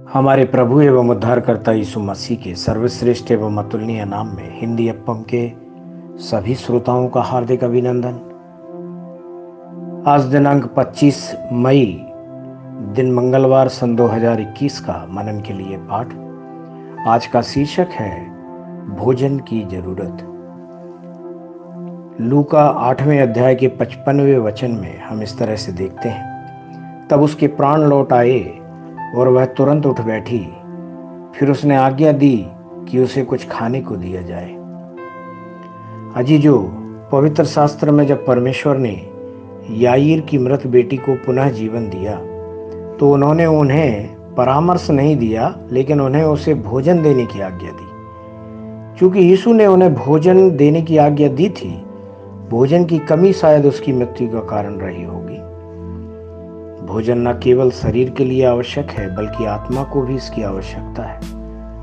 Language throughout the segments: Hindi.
हमारे प्रभु एवं उद्धारकर्ता यीशु मसीह के सर्वश्रेष्ठ एवं अतुलनीय नाम में हिंदी एफएम के सभी श्रोताओं का हार्दिक अभिनंदन। आज दिनांक 25 मई दिन मंगलवार सन 2021 का मनन के लिए पाठ। आज का शीर्षक है भोजन की जरूरत। लूका 8वें अध्याय के 55वें वचन में हम इस तरह से देखते हैं, तब उसके प्राण लौट आए और वह तुरंत उठ बैठी। फिर उसने आज्ञा दी कि उसे कुछ खाने को दिया जाए। अजीजों, पवित्र शास्त्र में जब परमेश्वर ने याईर की मृत बेटी को पुनः जीवन दिया तो उन्होंने उन्हें परामर्श नहीं दिया, लेकिन उन्हें उसे भोजन देने की आज्ञा दी। क्योंकि यीशु ने उन्हें भोजन देने की आज्ञा दी थी, भोजन की कमी शायद उसकी मृत्यु का कारण रही होगी। भोजन न केवल शरीर के लिए आवश्यक है, बल्कि आत्मा को भी इसकी आवश्यकता है।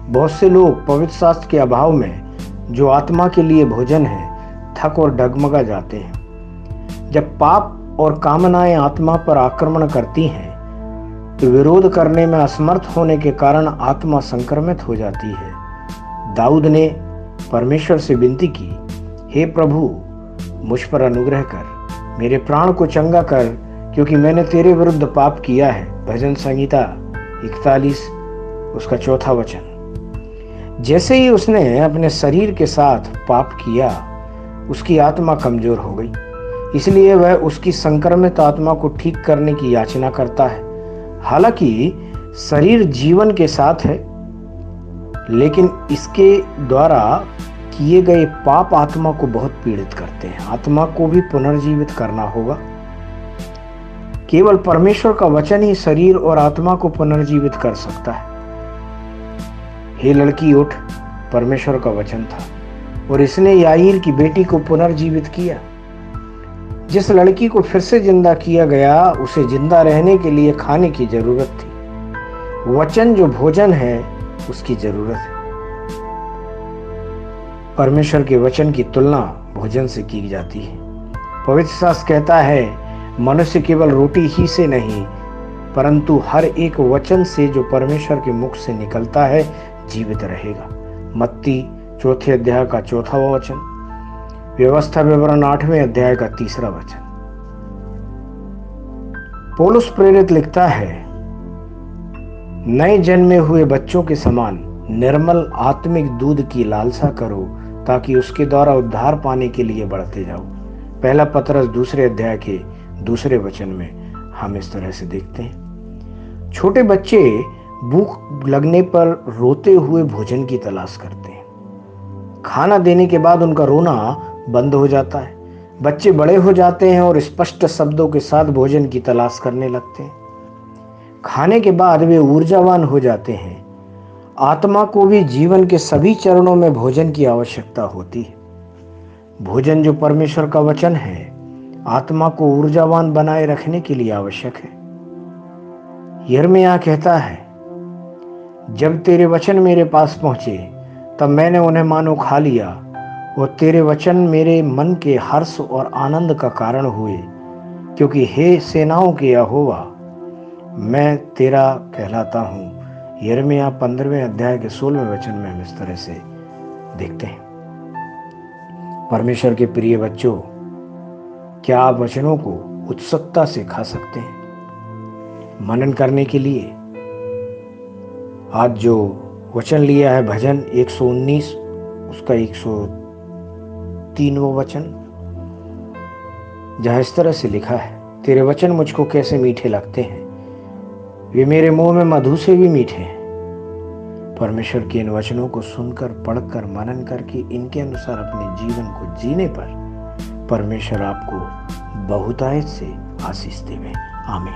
बहुत से लोग पवित्र शास्त्र के अभाव में जो आत्मा के लिए भोजन है, थक और डगमगा जाते हैं। जब पाप और कामनाएं आत्मा पर आक्रमण करती हैं तो विरोध करने में असमर्थ होने के कारण आत्मा संक्रमित हो जाती है। दाऊद ने परमेश्वर से विनती की, हे प्रभु, मुझ पर अनुग्रह कर, मेरे प्राण को चंगा कर, क्योंकि मैंने तेरे विरुद्ध पाप किया है। भजन संहिता 41 उसका 4था वचन। जैसे ही उसने अपने शरीर के साथ पाप किया, उसकी आत्मा कमजोर हो गई, इसलिए वह उसकी संक्रमित आत्मा को ठीक करने की याचना करता है। हालांकि शरीर जीवन के साथ है, लेकिन इसके द्वारा किए गए पाप आत्मा को बहुत पीड़ित करते हैं। आत्मा को भी पुनर्जीवित करना होगा। केवल परमेश्वर का वचन ही शरीर और आत्मा को पुनर्जीवित कर सकता है। हे लड़की उठ, परमेश्वर का वचन था और इसने याईर की बेटी को पुनर्जीवित किया। जिस लड़की को फिर से जिंदा किया गया, उसे जिंदा रहने के लिए खाने की जरूरत थी। वचन जो भोजन है, उसकी जरूरत है। परमेश्वर के वचन की तुलना भोजन से की जाती है। पवित्र शास्त्र कहता है, मनुष्य केवल रोटी ही से नहीं, परंतु हर एक वचन से जो परमेश्वर के मुख से निकलता है जीवित रहेगा। मत्ती 4 अध्याय का 4वां वचन, व्यवस्था विवरण 8वें अध्याय का 3रा वचन। पौलुस प्रेरित लिखता है, नए जन्मे हुए बच्चों के समान निर्मल आत्मिक दूध की लालसा करो, ताकि उसके द्वारा उद्धार पाने के लिए बढ़ते जाओ। पहला पतरस 2 अध्याय के 2 वचन में हम इस तरह से देखते हैं। छोटे बच्चे भूख लगने पर रोते हुए भोजन की तलाश करते हैं। खाना देने के बाद उनका रोना बंद हो जाता है। बच्चे बड़े हो जाते हैं और स्पष्ट शब्दों के साथ भोजन की तलाश करने लगते हैं। खाने के बाद वे ऊर्जावान हो जाते हैं। आत्मा को भी जीवन के सभी चरणों में भोजन की आवश्यकता होती है। भोजन जो परमेश्वर का वचन है, आत्मा को ऊर्जावान बनाए रखने के लिए आवश्यक है। यिर्मयाह कहता है, जब तेरे वचन मेरे पास पहुंचे, तब मैंने उन्हें मानो खा लिया, और तेरे वचन मेरे मन के हर्ष और आनंद का कारण हुए, क्योंकि हे सेनाओं के यहोवा, मैं तेरा कहलाता हूं। यिर्मयाह 15वें अध्याय के 16वें वचन में हम इस तरह से देखते हैं। परमेश्वर के प्रिय बच्चों, क्या आप वचनों को उत्सुकता से खा सकते हैं? मनन करने के लिए आज जो वचन लिया है, भजन 119 उसका 103वां वचन, जहां इस तरह से लिखा है, तेरे वचन मुझको कैसे मीठे लगते हैं, वे मेरे मुंह में मधु से भी मीठे हैं। परमेश्वर के इन वचनों को सुनकर, पढ़कर, मनन करके इनके अनुसार अपने जीवन को जीने पर परमेश्वर आपको बहुतायत से आशीष देवे। आमीन।